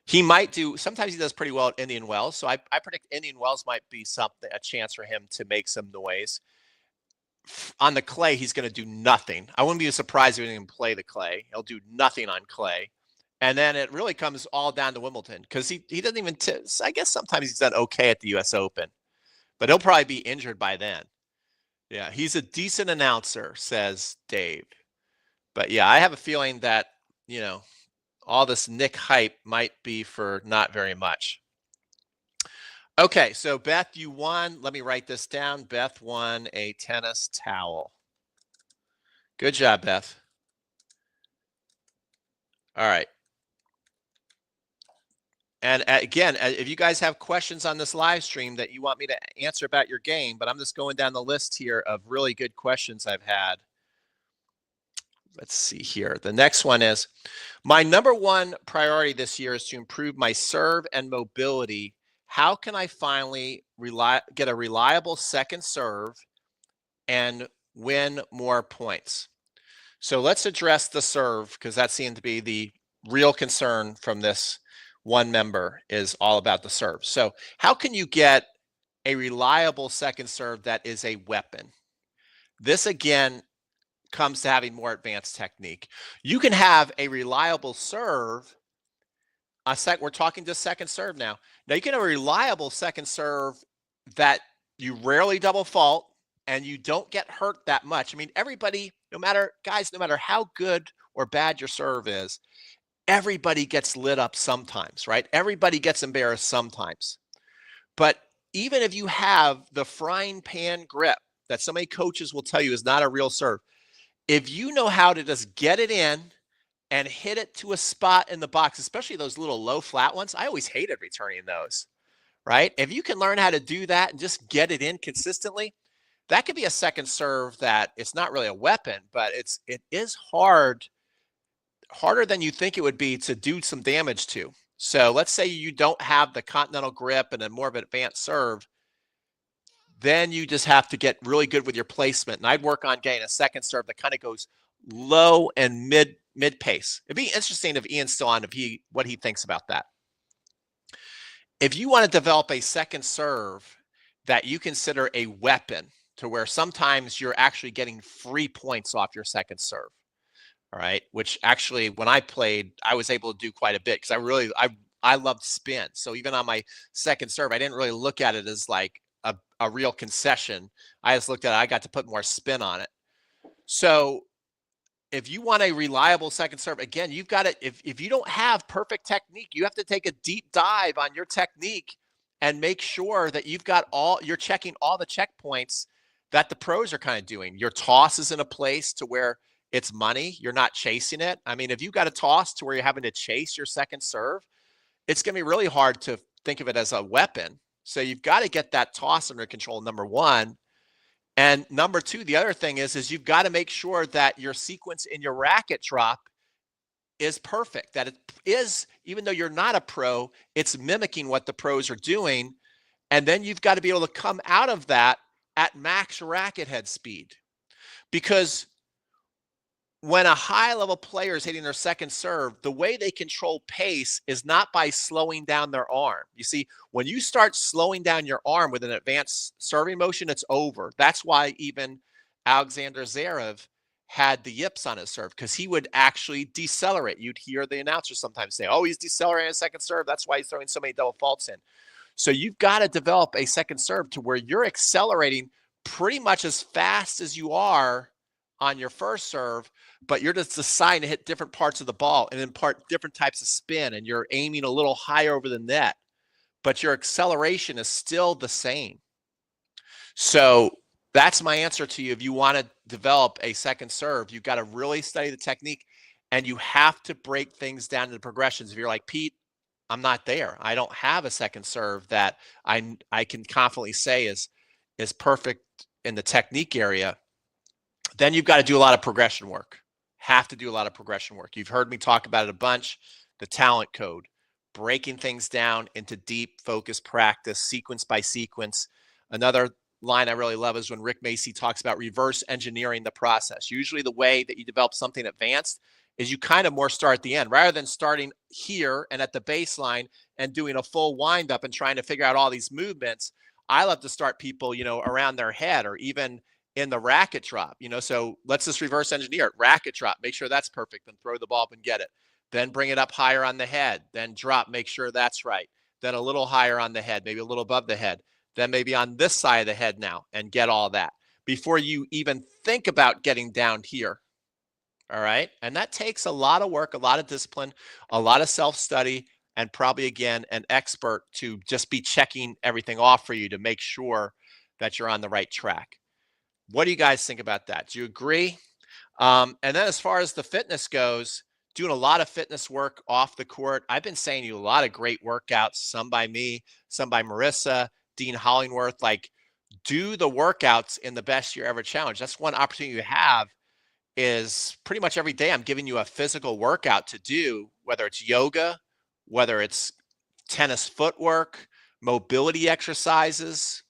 Speaker 1: He might do. Sometimes he does pretty well at Indian Wells, so I predict Indian Wells might be a chance for him to make some noise. On the clay, he's going to do nothing. I wouldn't be surprised if he didn't even play the clay. He'll do nothing on clay. And then it really comes all down to Wimbledon because he doesn't even I guess sometimes he's done okay at the US Open, but he'll probably be injured by then. Yeah, he's a decent announcer, says Dave. But yeah, I have a feeling that, all this Nick hype might be for not very much. Okay, so Beth, you won. Let me write this down. Beth won a tennis towel. Good job, Beth. All right. And again, if you guys have questions on this live stream that you want me to answer about your game, but I'm just going down the list here of really good questions I've had. Let's see here. The next one is, my number one priority this year is to improve my serve and mobility. How can I finally get a reliable second serve and win more points? So let's address the serve, because that seemed to be the real concern from this one member, is all about the serve. So how can you get a reliable second serve that is a weapon? This again comes to having more advanced technique. You can have a reliable serve. We're talking just second serve now. Now you can have a reliable second serve that you rarely double fault and you don't get hurt that much. I mean, everybody, no matter how good or bad your serve is, everybody gets lit up sometimes, right? Everybody gets embarrassed sometimes. But even if you have the frying pan grip that so many coaches will tell you is not a real serve, if you know how to just get it in and hit it to a spot in the box, especially those little low flat ones, I always hated returning those, right? If you can learn how to do that and just get it in consistently, that could be a second serve that it's not really a weapon, but it is harder than you think it would be to do some damage to. So let's say you don't have the continental grip and a more of an advanced serve, then you just have to get really good with your placement. And I'd work on getting a second serve that kind of goes low and mid pace. It'd be interesting if Ian's still on, what he thinks about that. If you want to develop a second serve that you consider a weapon, to where sometimes you're actually getting free points off your second serve, all right, which actually when I played, I was able to do quite a bit because I loved spin. So even on my second serve, I didn't really look at it as like a real concession. I just looked at it, I got to put more spin on it. So if you want a reliable second serve, again, you've got to, if you don't have perfect technique, you have to take a deep dive on your technique and make sure that you're checking all the checkpoints that the pros are kind of doing. Your toss is in a place to where it's money. You're not chasing it. I mean, if you've got a toss to where you're having to chase your second serve, it's going to be really hard to think of it as a weapon. So you've got to get that toss under control, number one. And number two, the other thing is you've got to make sure that your sequence in your racket drop is perfect, that it is, even though you're not a pro, it's mimicking what the pros are doing. And then you've got to be able to come out of that at max racket head speed. Because when a high-level player is hitting their second serve, the way they control pace is not by slowing down their arm. You see, when you start slowing down your arm with an advanced serving motion, it's over. That's why even Alexander Zverev had the yips on his serve, because he would actually decelerate. You'd hear the announcer sometimes say, oh, he's decelerating his second serve. That's why he's throwing so many double faults in. So you've got to develop a second serve to where you're accelerating pretty much as fast as you are on your first serve, but you're just deciding to hit different parts of the ball and impart different types of spin, and you're aiming a little higher over the net, but your acceleration is still the same. So that's my answer to you. If you want to develop a second serve, you've got to really study the technique, and you have to break things down into progressions. If you're like, Pete, I'm not there, I don't have a second serve that I can confidently say is perfect in the technique area, then you've got to do a lot of progression work. have to do a lot of progression work. You've heard me talk about it a bunch. The talent code, breaking things down into deep focused practice, sequence by sequence. Another line I really love is when Rick Macy talks about reverse engineering the process. Usually the way that you develop something advanced is you kind of more start at the end rather than starting here and at the baseline and doing a full wind up and trying to figure out all these movements. I love to start people, around their head or even in the racket drop, so let's just reverse engineer it. Racket drop, make sure that's perfect, then throw the ball up and get it. Then bring it up higher on the head, then drop, make sure that's right. Then a little higher on the head, maybe a little above the head. Then maybe on this side of the head now and get all that before you even think about getting down here. All right. And that takes a lot of work, a lot of discipline, a lot of self-study, and probably, again, an expert to just be checking everything off for you to make sure that you're on the right track. What do you guys think about that? Do you agree? And then as far as the fitness goes, doing a lot of fitness work off the court. I've been saying to you a lot of great workouts, some by me, some by Marissa, Dean Hollingworth. Like, do the workouts in the Best Year Ever Challenge. That's one opportunity you have is pretty much every day I'm giving you a physical workout to do, whether it's yoga, whether it's tennis footwork, mobility exercises.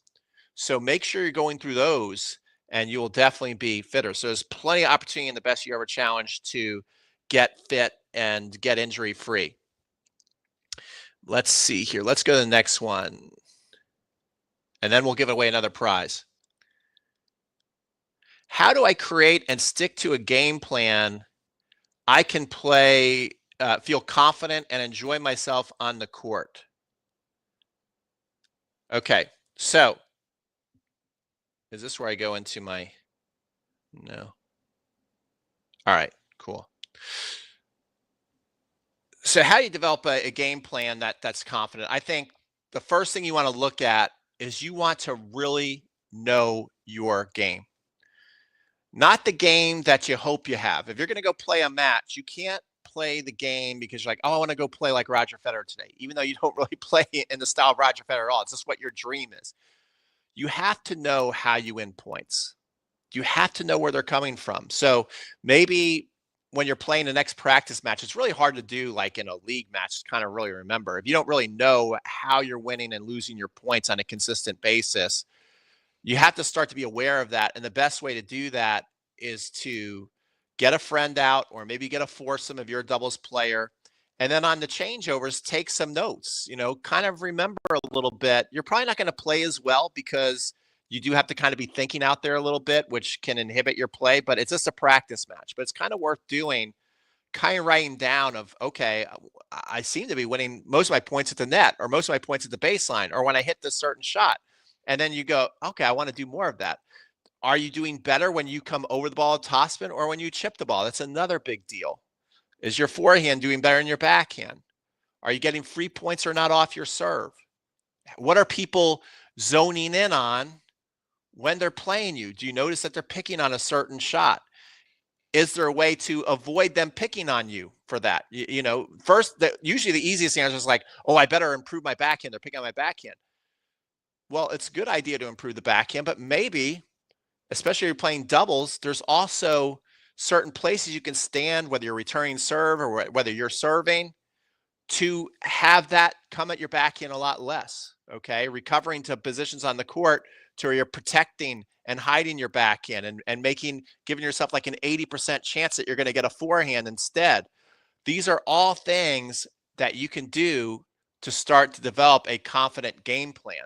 Speaker 1: So make sure you're going through those and you will definitely be fitter. So there's plenty of opportunity in the Best Year Ever Challenge to get fit and get injury free. Let's see here. Let's go to the next one. And then we'll give away another prize. How do I create and stick to a game plan I can play, feel confident and enjoy myself on the court? Okay, so is this where I go into my, no. All right, cool. So how do you develop a game plan that's confident? I think the first thing you want to look at is you want to really know your game. Not the game that you hope you have. If you're going to go play a match, you can't play the game because you're like, oh, I want to go play like Roger Federer today, even though you don't really play in the style of Roger Federer at all. It's just what your dream is. You have to know how you win points. You have to know where they're coming from. So maybe when you're playing the next practice match, it's really hard to do like in a league match to kind of really remember. If you don't really know how you're winning and losing your points on a consistent basis, you have to start to be aware of that. And the best way to do that is to get a friend out or maybe get a foursome if you're a doubles player. And then on the changeovers, take some notes, kind of remember a little bit. You're probably not going to play as well because you do have to kind of be thinking out there a little bit, which can inhibit your play, but it's just a practice match. But it's kind of worth doing, kind of writing down of, okay, I seem to be winning most of my points at the net or most of my points at the baseline or when I hit this certain shot. And then you go, okay, I want to do more of that. Are you doing better when you come over the ball at topspin or when you chip the ball? That's another big deal. Is your forehand doing better than your backhand? Are you getting free points or not off your serve? What are people zoning in on when they're playing you? Do you notice that they're picking on a certain shot? Is there a way to avoid them picking on you for that? First, usually the easiest answer is like, oh, I better improve my backhand. They're picking on my backhand. Well, it's a good idea to improve the backhand, but maybe, especially if you're playing doubles, there's also certain places you can stand, whether you're returning serve or whether you're serving, to have that come at your backhand a lot less, okay? Recovering to positions on the court to where you're protecting and hiding your backhand and giving yourself like an 80% chance that you're going to get a forehand instead. These are all things that you can do to start to develop a confident game plan,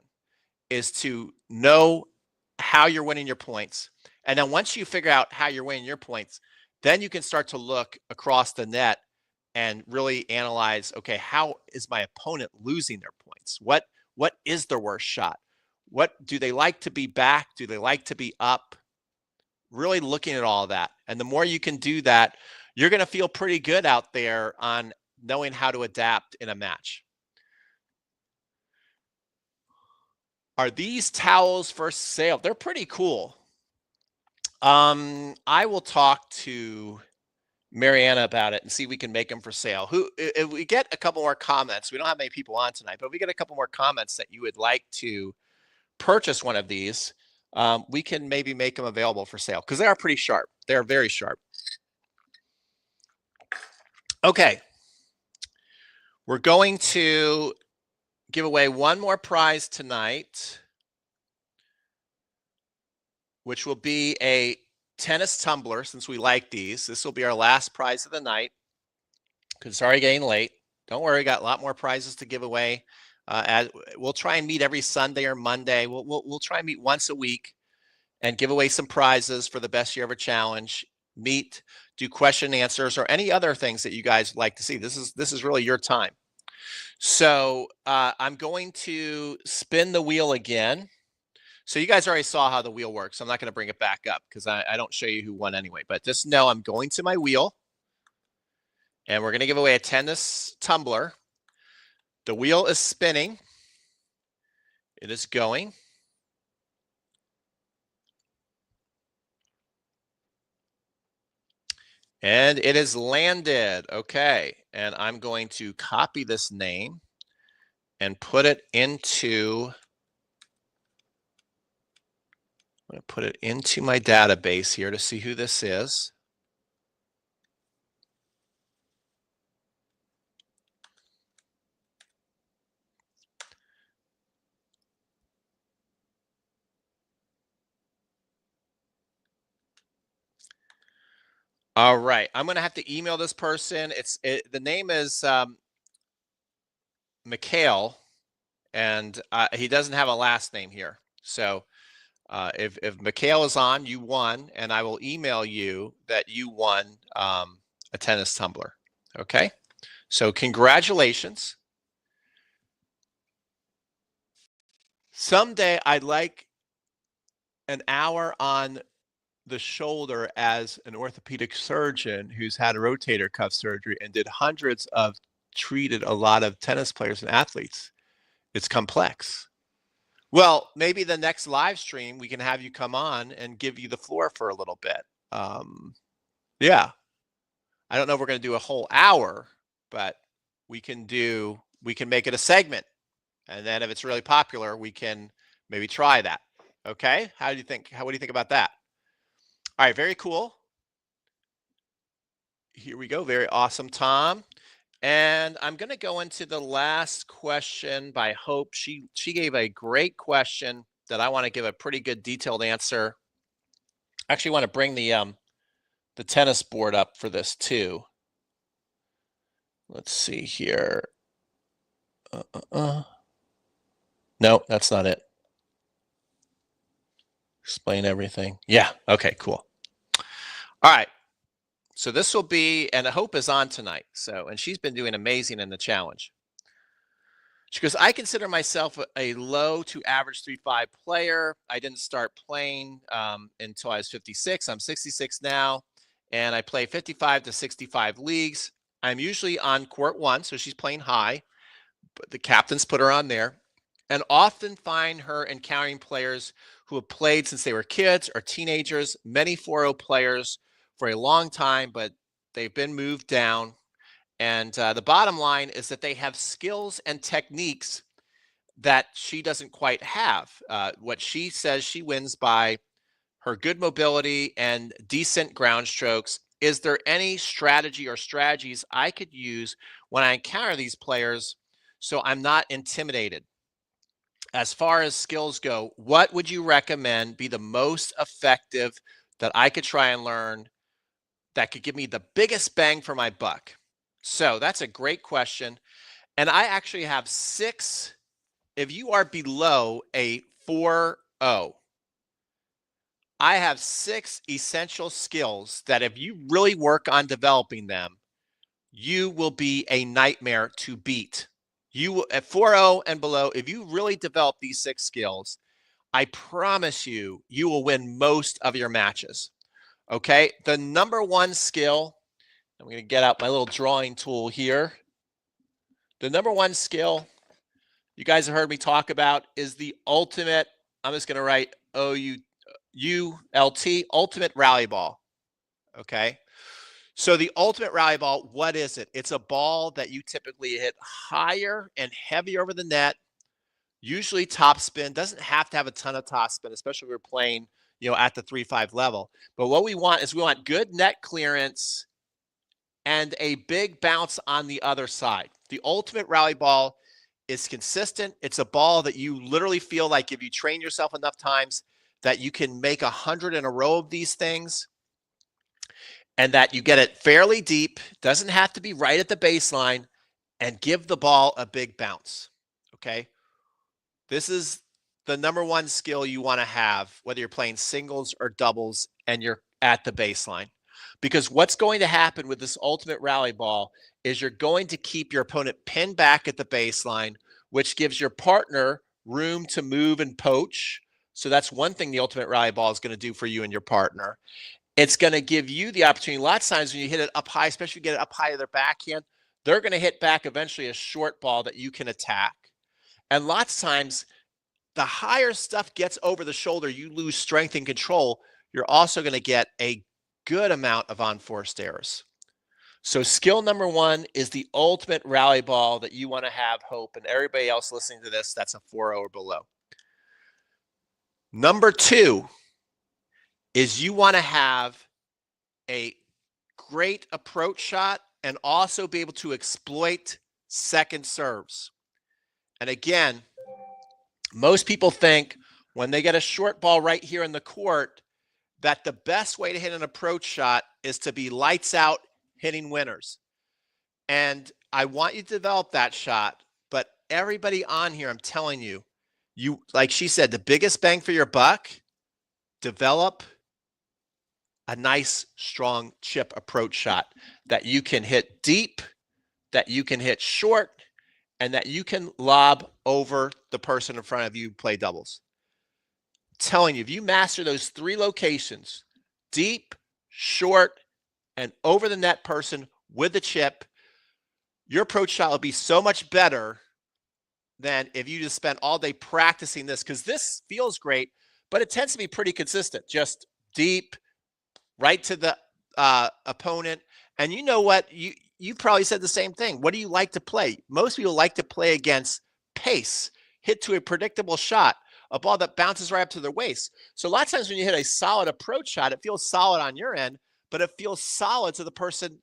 Speaker 1: is to know how you're winning your points. And then once you figure out how you're winning your points, then you can start to look across the net and really analyze, okay, how is my opponent losing their points? What is their worst shot? What do they like to be back? Do they like to be up? Really looking at all of that. And the more you can do that, you're going to feel pretty good out there on knowing how to adapt in a match. Are these towels for sale? They're pretty cool. I will talk to Mariana about it and see if we can make them for sale. If we get a couple more comments, we don't have many people on tonight, but if we get a couple more comments that you would like to purchase one of these, we can maybe make them available for sale because they are pretty sharp. They're very sharp. Okay. We're going to give away one more prize tonight, which will be a tennis tumbler, since we like these. This will be our last prize of the night because it's already getting late. Don't worry, got a lot more prizes to give away. We'll try and meet every Sunday or Monday. We'll try and meet once a week and give away some prizes for the best year ever challenge. Meet, do question and answers, or any other things that you guys like to see. This is really your time. So I'm going to spin the wheel again. So you guys already saw how the wheel works. I'm not going to bring it back up because I don't show you who won anyway. But just know I'm going to my wheel, and we're going to give away a tennis tumbler. The wheel is spinning. It is going. And it is landed. Okay. And I'm going to copy this name and put it into my database here to see who this is. All right. I'm going to have to email this person. The name is Mikhail, and he doesn't have a last name here. So if Mikhail is on, you won, and I will email you that you won a tennis tumbler. Okay. So congratulations. Someday I'd like an hour on the shoulder as an orthopedic surgeon who's had a rotator cuff surgery and treated a lot of tennis players and athletes. It's complex. Well, maybe the next live stream we can have you come on and give you the floor for a little bit. Yeah. I don't know if we're going to do a whole hour, but we can make it a segment. And then if it's really popular, we can maybe try that. Okay? How do you think? What do you think about that? All right, very cool. Here we go. Very awesome, Tom. And I'm going to go into the last question by Hope. She gave a great question that I want to give a pretty good detailed answer. I actually want to bring the tennis board up for this too. Let's see here. No, that's not it. Explain everything. Yeah. Okay, cool. All right. So this will be, and Hope is on tonight. And she's been doing amazing in the challenge. She goes, I consider myself a low to average 3-5 player. I didn't start playing until I was 56. I'm 66 now, and I play 55 to 65 leagues. I'm usually on court 1, so she's playing high, but the captains put her on there, and often find her encountering players who have played since they were kids or teenagers, many 4-0 players for a long time, but they've been moved down. And the bottom line is that they have skills and techniques that she doesn't quite have. What she says, she wins by her good mobility and decent ground strokes. Is there any strategy or strategies I could use when I encounter these players so I'm not intimidated? As far as skills go, what would you recommend be the most effective that I could try and learn that could give me the biggest bang for my buck? So that's a great question. And I actually have 6. If you are below a 4.0, I have 6 essential skills that if you really work on developing them, you will be a nightmare to beat. You will, at 4.0 and below, if you really develop these 6 skills, I promise you, you will win most of your matches. Okay. The number 1 skill, I'm going to get out my little drawing tool here. The number 1 skill you guys have heard me talk about is the ultimate. I'm just going to write OULT, ultimate rally ball. Okay. So the ultimate rally ball, what is it? It's a ball that you typically hit higher and heavier over the net, usually top spin. Doesn't have to have a ton of top spin, especially if we're playing, at the 3-5 level. But what we want is we want good net clearance and a big bounce on the other side. The ultimate rally ball is consistent. It's a ball that you literally feel like if you train yourself enough times that you can make 100 in a row of these things, and that you get it fairly deep, doesn't have to be right at the baseline, and give the ball a big bounce. Okay. This is the number one skill you want to have, whether you're playing singles or doubles and you're at the baseline. Because what's going to happen with this ultimate rally ball is you're going to keep your opponent pinned back at the baseline, which gives your partner room to move and poach. So that's one thing the ultimate rally ball is going to do for you and your partner. It's going to give you the opportunity. A lot of times when you hit it up high, especially if you get it up high to their backhand, they're going to hit back eventually a short ball that you can attack. And lots of times, the higher stuff gets over the shoulder, you lose strength and control. You're also going to get a good amount of unforced errors. So skill number one is the ultimate rally ball that you want to have, Hope, and everybody else listening to this, that's a 4-0 or below. Number two is you want to have a great approach shot and also be able to exploit second serves. And again, most people think when they get a short ball right here in the court that the best way to hit an approach shot is to be lights out hitting winners. And I want you to develop that shot, but everybody on here, I'm telling you, like she said, the biggest bang for your buck, develop a nice, strong chip approach shot that you can hit deep, that you can hit short, and that you can lob over the person in front of you, play doubles. I'm telling you, if you master those three locations, deep, short, and over the net person with the chip, your approach shot will be so much better than if you just spent all day practicing this, because this feels great, but it tends to be pretty consistent. Just deep, right to the opponent. And you know what? You probably said the same thing. What do you like to play? Most people like to play against pace, hit to a predictable shot, a ball that bounces right up to their waist. So a lot of times when you hit a solid approach shot, it feels solid on your end, but it feels solid to the person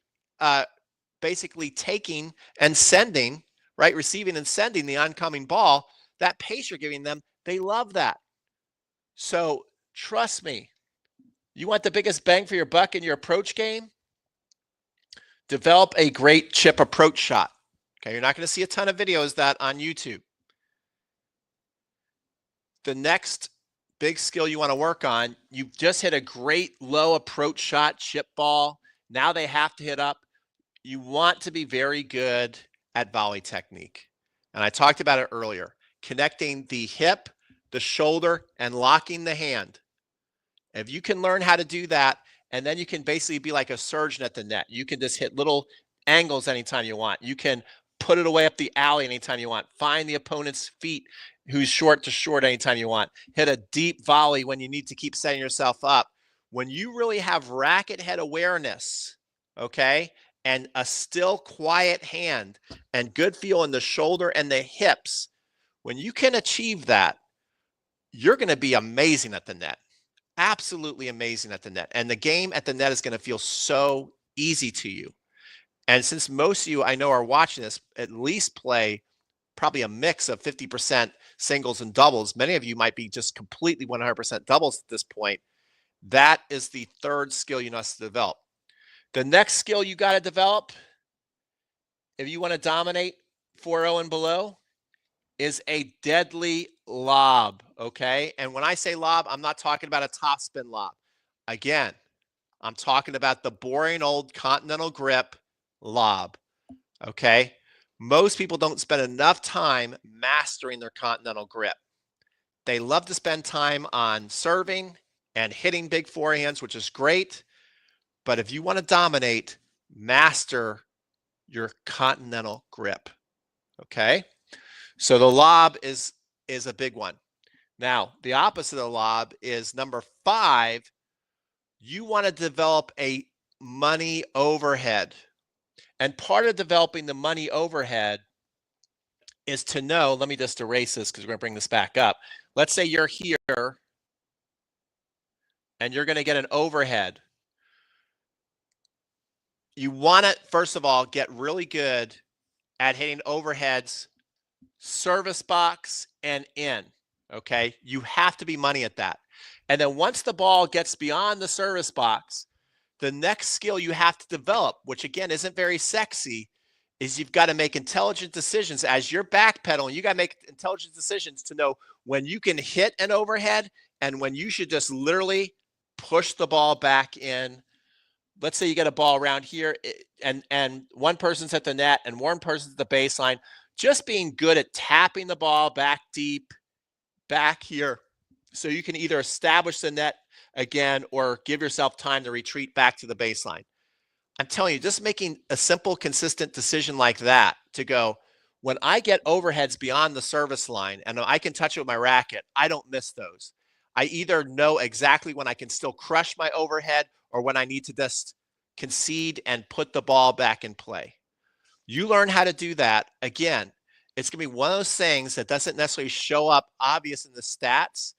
Speaker 1: basically taking and sending, right? Receiving and sending the oncoming ball. That pace you're giving them, they love that. So trust me, you want the biggest bang for your buck in your approach game? Develop a great chip approach shot. Okay, you're not going to see a ton of videos that on YouTube. The next big skill you want to work on, you've just hit a great low approach shot, chip ball. Now they have to hit up. You want to be very good at volley technique. And I talked about it earlier, connecting the hip, the shoulder, and locking the hand. If you can learn how to do that, and then you can basically be like a surgeon at the net. You can just hit little angles anytime you want. You can put it away up the alley anytime you want. Find the opponent's feet who's short to short anytime you want. Hit a deep volley when you need to keep setting yourself up. When you really have racket head awareness, okay, and a still quiet hand and good feel in the shoulder and the hips, when you can achieve that, you're going to be amazing at the net. Absolutely amazing at the net. And the game at the net is going to feel so easy to you. And since most of you I know are watching this, at least play probably a mix of 50% singles and doubles. Many of you might be just completely 100% doubles at this point. That is the third skill you must develop. The next skill you got to develop, if you want to dominate 4-0 and below, is a deadly lob, okay? And when I say lob, I'm not talking about a topspin lob. Again, I'm talking about the boring old continental grip lob, okay? Most people don't spend enough time mastering their continental grip. They love to spend time on serving and hitting big forehands, which is great. But if you want to dominate, master your continental grip, okay? So the lob is a big one. Now, the opposite of the lob is number 5. You want to develop a money overhead. And part of developing the money overhead is to know, let me just erase this because we're going to bring this back up. Let's say you're here and you're going to get an overhead. You want to, first of all, get really good at hitting overheads, service box, and in. Okay. You have to be money at that. And then once the ball gets beyond the service box, the next skill you have to develop, which again isn't very sexy, is you've got to make intelligent decisions as you're backpedaling. You got to make intelligent decisions to know when you can hit an overhead and when you should just literally push the ball back in. Let's say you get a ball around here and one person's at the net and one person's at the baseline. Just being good at tapping the ball back deep, back here, so you can either establish the net again or give yourself time to retreat back to the baseline. I'm telling you, just making a simple, consistent decision like that to go, when I get overheads beyond the service line and I can touch it with my racket, I don't miss those. I either know exactly when I can still crush my overhead or when I need to just concede and put the ball back in play. You learn how to do that. Again, it's going to be one of those things that doesn't necessarily show up obvious in the stats,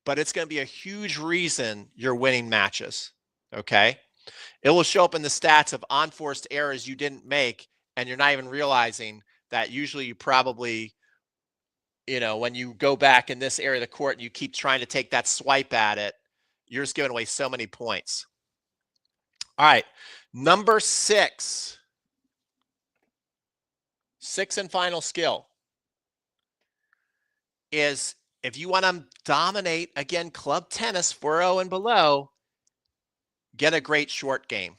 Speaker 1: but it's going to be a huge reason you're winning matches. Okay. It will show up in the stats of unforced errors you didn't make, and you're not even realizing that usually you probably, when you go back in this area of the court and you keep trying to take that swipe at it, you're just giving away so many points. All right. Number 6. 6th and final skill is, if you want to dominate, again, club tennis 4-0 and below, get a great short game.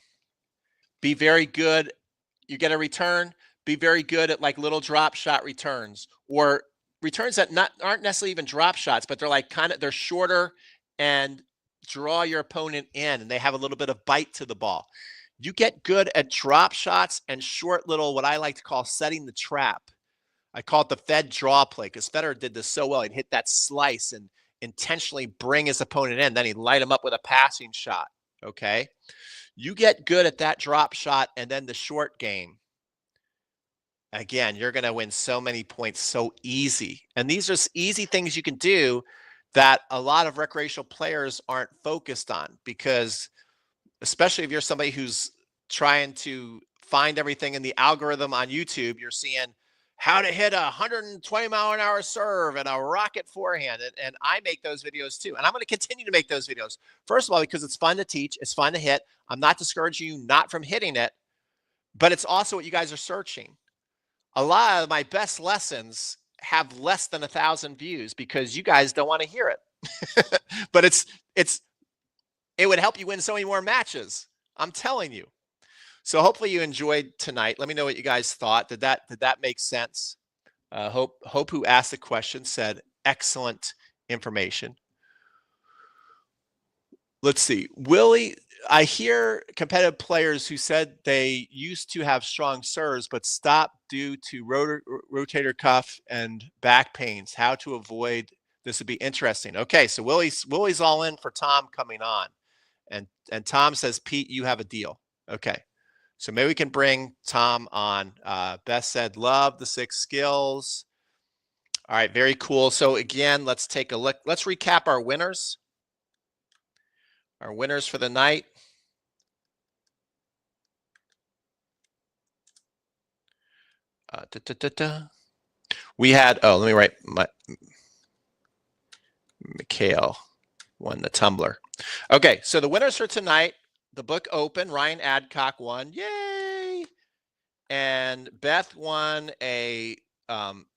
Speaker 1: Be very good. You get a return. Be very good at like little drop shot returns, or returns that aren't necessarily even drop shots, but they're they're shorter and draw your opponent in, and they have a little bit of bite to the ball. You get good at drop shots and short little, what I like to call setting the trap. I call it the Fed draw play because Federer did this so well. He'd hit that slice and intentionally bring his opponent in. Then he'd light him up with a passing shot. Okay. You get good at that drop shot and then the short game. Again, you're going to win so many points so easy. And these are easy things you can do that a lot of recreational players aren't focused on, because especially if you're somebody who's trying to find everything in the algorithm on YouTube, you're seeing how to hit a 120-mile-an-hour serve and a rocket forehand. And I make those videos too. And I'm going to continue to make those videos. First of all, because it's fun to teach. It's fun to hit. I'm not discouraging you not from hitting it, but it's also what you guys are searching. A lot of my best lessons have less than 1,000 views because you guys don't want to hear it. But it would help you win so many more matches. I'm telling you. So hopefully you enjoyed tonight. Let me know what you guys thought. Did that make sense? Hope who asked the question said excellent information. Let's see. Willie, I hear competitive players who said they used to have strong serves but stopped due to rotator cuff and back pains. How to avoid this would be interesting. Okay, so Willie's all in for Tom coming on. And Tom says, Pete, you have a deal. Okay. So maybe we can bring Tom on. Beth said, love the 6 skills. All right, very cool. So again, let's take a look. Let's recap our winners. Our winners for the night. We had, let me write Mikhail won the tumbler. Okay, so the winners for tonight, the book open, Ryan Adcock won. Yay! And Beth won a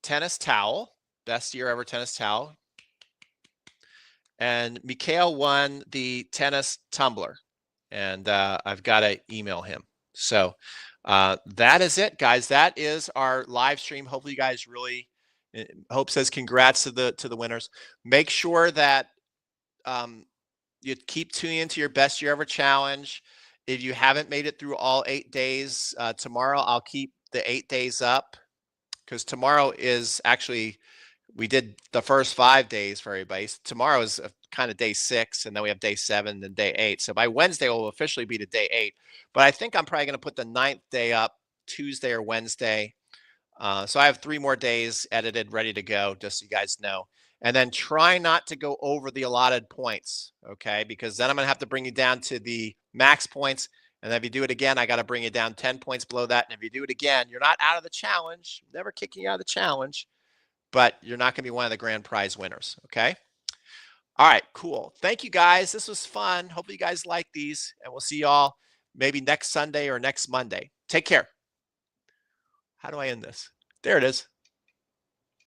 Speaker 1: tennis towel, best year ever tennis towel. And Mikhail won the tennis tumbler. And I've got to email him. So that is it, guys. That is our live stream. Hopefully you guys really, Hope says congrats to the winners. Make sure that you keep tuning into your best year ever challenge. If you haven't made it through all 8 days, tomorrow I'll keep the 8 days up, because tomorrow is actually, we did the first 5 days for everybody. So tomorrow is kind of day 6, and then we have day 7, then day 8. So by Wednesday, we'll officially be to day 8. But I think I'm probably going to put the 9th day up Tuesday or Wednesday. So I have 3 more days edited, ready to go, just so you guys know. And then try not to go over the allotted points, okay? Because then I'm going to have to bring you down to the max points, And then if you do it again, I got to bring you down 10 points below that. And if you do it again, you're not out of the challenge. Never kicking you out of the challenge, but you're not going to be one of the grand prize winners. Okay. All right, cool. Thank you guys. This was fun. Hopefully you guys like these, and we'll see y'all maybe next Sunday or next Monday. Take care. How do I end this? There it is.